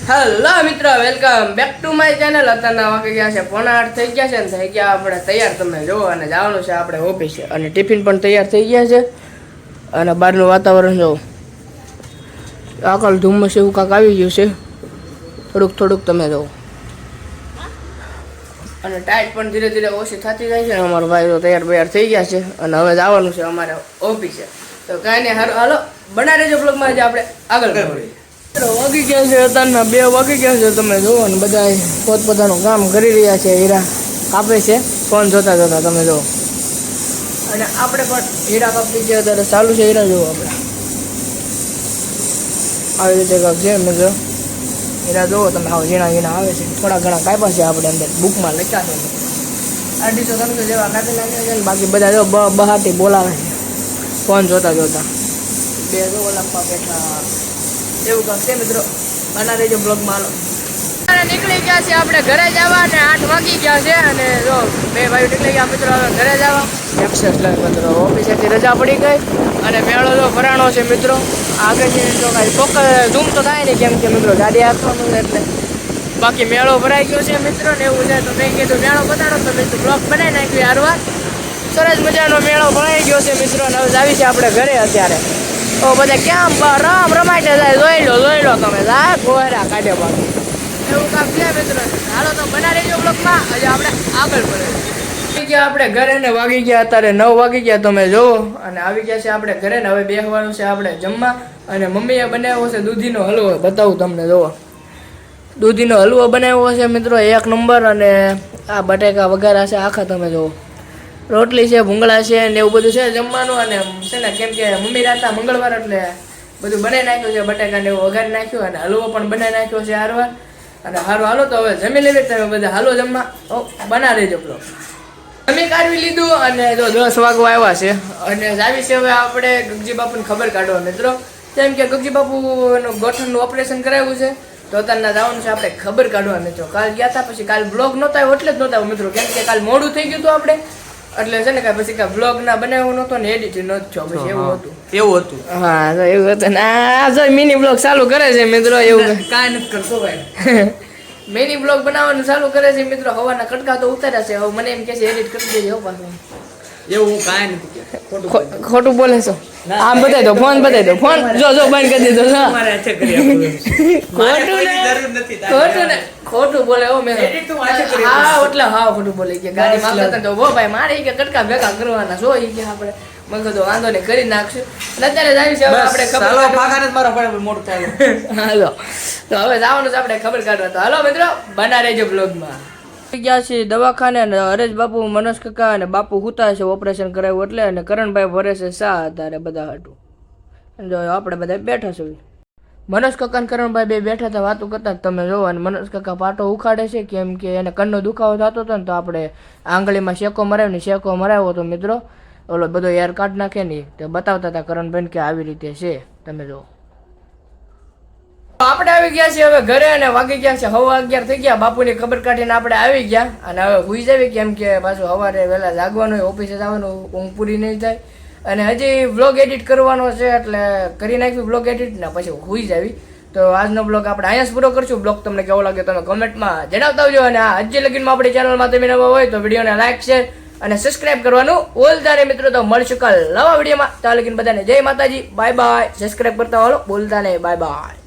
Hello મિત્રો, welcome back to my channel. અત્યારના વાગી ગયા છે 8:30 થઈ ગયા છે ને થઈ ગયા આપણે તૈયાર. તમે જુઓ અને જવાનું છે આપણે ઓફિસે અને ટિફિન પણ તૈયાર થઈ ગયા છે. અને બહારનું વાતાવરણ જુઓ, આકલ ધુમ્મસ એવું કાંક આવી ગયું છે થોડુંક તમે જુઓ. અને ટાઈટ પણ ધીરે ધીરે ઓછી થતી જાય છે. અમારો ભાઈ તો તૈયાર થઈ ગયા છે અને હવે જવાનું છે અમારે ઓફિસે. તો કાંઈ નહીં, હાલો બના રહેજો બ્લોગમાં. આજે આપણે આગળ કરીએ. વાગી ગયા છે અત્યારના 2 વાગી ગયા છે. તમે જુઓ ને બધા પોતપોતાનું કામ કરી રહ્યા છે. હીરા કાપે છે ફોન જોતા તમે જુઓ. અને આપણે પણ હીરા કાપી છે અત્યારે ચાલુ છે. હીરા જુઓ આપણે આવી રીતે કાંક છે. મિત્રો હીરા જુઓ તમે, આવો ઝીણા આવે છે. થોડા ઘણા કાપ્યા છે આપણે અંદર બુકમાં લખ્યા છે. 250-300 જેવા કાપી નાખ્યા છે ને બાકી બધા જો બહાટી બોલાવે છે ફોન જોતા 2 જો ઓલામાં બેઠા એવું કાંક છે. મિત્રો બના રહેજો બ્લોગમાં. હાલો નીકળી ગયા છે આપણે ઘરે જવા અને 8 વાગી ગયા છે. અને જો 2 ભાઈઓ નીકળી ગયા મિત્રો હવે ઘરે જવા. એક્સેસ લઈ મિત્રો ઓફિસેથી રજા પડી ગઈ અને મેળો જો ભરાણો છે મિત્રો. આગળથી તો કાંઈ ચોક્કસ ઝૂમ તો થાય નહીં કેમ કે મિત્રો ગાડી આપવાનું છે એટલે. બાકી મેળો ભરાઈ ગયો છે મિત્રો ને એવું છે. તો મેં કીધું મેળો બતાડો તો મિત્રો બ્લોગ બનાવી નાખ્યું. હારવાર સરસ મજાનો મેળો ભરાઈ ગયો છે મિત્રો. અને હવે આવી છે આપણે ઘરે અત્યારે. તો બધા ક્યાં રામ રમાટે જાય જોઈ લો તમે જાય ગોરા કાઢે બાકી એવું કામ છે મિત્રો. હાલો તો બના રહેજો બ્લોગમાં. હજી આપણે આગળ પડે ગયા આપણે ઘરે ને વાગી ગયા અત્યારે 9 વાગી ગયા તમે જોવો. અને આવી ગયા છે આપણે ઘરે ને હવે બેસવાનું છે આપણે જમવા. અને મમ્મીએ બનાવ્યો છે દૂધીનો હલવો. બતાવું તમને જોવો, દૂધીનો હલવો બનાવ્યો છે મિત્રો 1 નંબર. અને આ બટેકા વઘારા છે આખા તમે જોવો. રોટલી છે, ભૂંગળા છે ને એવું બધું છે જમવાનું. અને છે ને કેમ કે મમ્મી રાતા મંગળવાર એટલે બધું બનાવી નાખ્યું છે. બટાકા ને એવું વઘારી નાખ્યું અને હલવો પણ બનાવી નાખ્યો છે હારવાર. અને હાલો તો હવે જમી લેવી. તમે બધા હાલો જમવા. બના રહેજો બ્લોગ. જમી કાઢવી લીધું અને જો 10 વાગવા આવ્યા છે. અને આવી છે હવે આપણે ગગજી બાપુને ખબર કાઢવા મિત્રો. કેમ કે ગગજી બાપુનું ગોઠણનું ઓપરેશન કરાવ્યું છે તો અત્યારના જવાનું છે આપણે ખબર કાઢવા મિત્રો. કાલ ગયા હતા પછી કાલ બ્લોગ નહોતા આવ્યો એટલે જ નહોતા મિત્રો. કેમ કે કાલ મોડું થઈ ગયું હતું આપણે એટલે છે ને કાંઈ પછી કાંઈ બ્લોગ ના બનાવ્યો નહોતો ને એડિટ નહોતો થયો પછી એવું હતું. હા તો એવું હતું ને આ જો મિની બ્લોગ ચાલુ કરે છે મિત્રો. એવું કાંઈ નથી કરતો ભાઈ. મિની બ્લોગ બનાવવાનું ચાલુ કરે છે મિત્રો. હવાના કટકા તો ઉતાર્યા છે. હવે મને એમ કે છે એડિટ કરી દેજો પાછું. એવું કાંઈ નથી ખોટું બોલે છો. આમ બતાવી દો ફોન બતાવી દો. ફોન જો બંધ કરી દીધો. ખોટું બોલે હો મેં. હા એટલે હા ખોટું બોલે કે ગાડી માંગતા તો ભાઈ મારે કે કટકા ભેગા કરવાના જો કે આપણે મેં કીધું વાંધો નહીં કરી નાખશું. અત્યારે જ આવી છે આપણે હાલો તો હવે જવાનું છે આપણે ખબર કાઢવા. તો હાલો મિત્રો બના રહેજો બ્લોગમાં. ગયા છે દવાખાને અને હરેશ બાપુ, મનોજ કાકા અને બાપુ હુતા છે ઓપરેશન કરાવ્યું એટલે. અને કરણભાઈ ભરે છે સા અત્યારે બધા હાટું. જો આપણે બધા બેઠા છે. મનોજ કાકા અને કરણભાઈ 2 બેઠા હતા વાતો કરતા તમે જોવો. અને મનોજ કાકા પાટો ઉખાડે છે કેમ કે એને કનનો દુખાવો થતો હતો ને તો આપણે આંગળીમાં શેકો મરાવ્યો હતો મિત્રો. ઓલો બધો યાર કાઢ નાખે નહીં તો બતાવતા હતા કરણભાઈ કે આવી રીતે છે તમે જો. આપણે આવી ગયા છીએ હવે ઘરે અને વાગી ગયા છે 11:15 થઈ ગયા. બાપુની ખબર કાઢીને આપણે આવી ગયા અને હવે હુઈ જવી કેમ કે પાછું સવારે વહેલા જાગવાનું હોય, ઓફિસે જવાનું, ઊંઘ પૂરી નહીં થાય. અને હજી બ્લોગ એડિટ કરવાનો છે એટલે કરી નાખ્યું બ્લોગ એડિટ ને પછી હુઈ જવી. તો આજનો બ્લોગ આપણે અહીંયા જ પૂરો કરશું. બ્લોગ તમને કેવો લાગે તમે કોમેન્ટમાં જણાવતા આવજો. અને હજી લગીનમાં આપણી ચેનલમાં તમે નવા હોય તો વિડીયોને લાઈક, શેર અને સબસ્ક્રાઇબ કરવાનું બોલતા નહીં મિત્રો. તો મળશું કાલ નવા વિડીયોમાં. ત્યાં લગીને બધાને જય માતાજી, બાય બાય. સબસ્ક્રાઇબ કરતા હાલો, બોલતા નહીં, બાય બાય.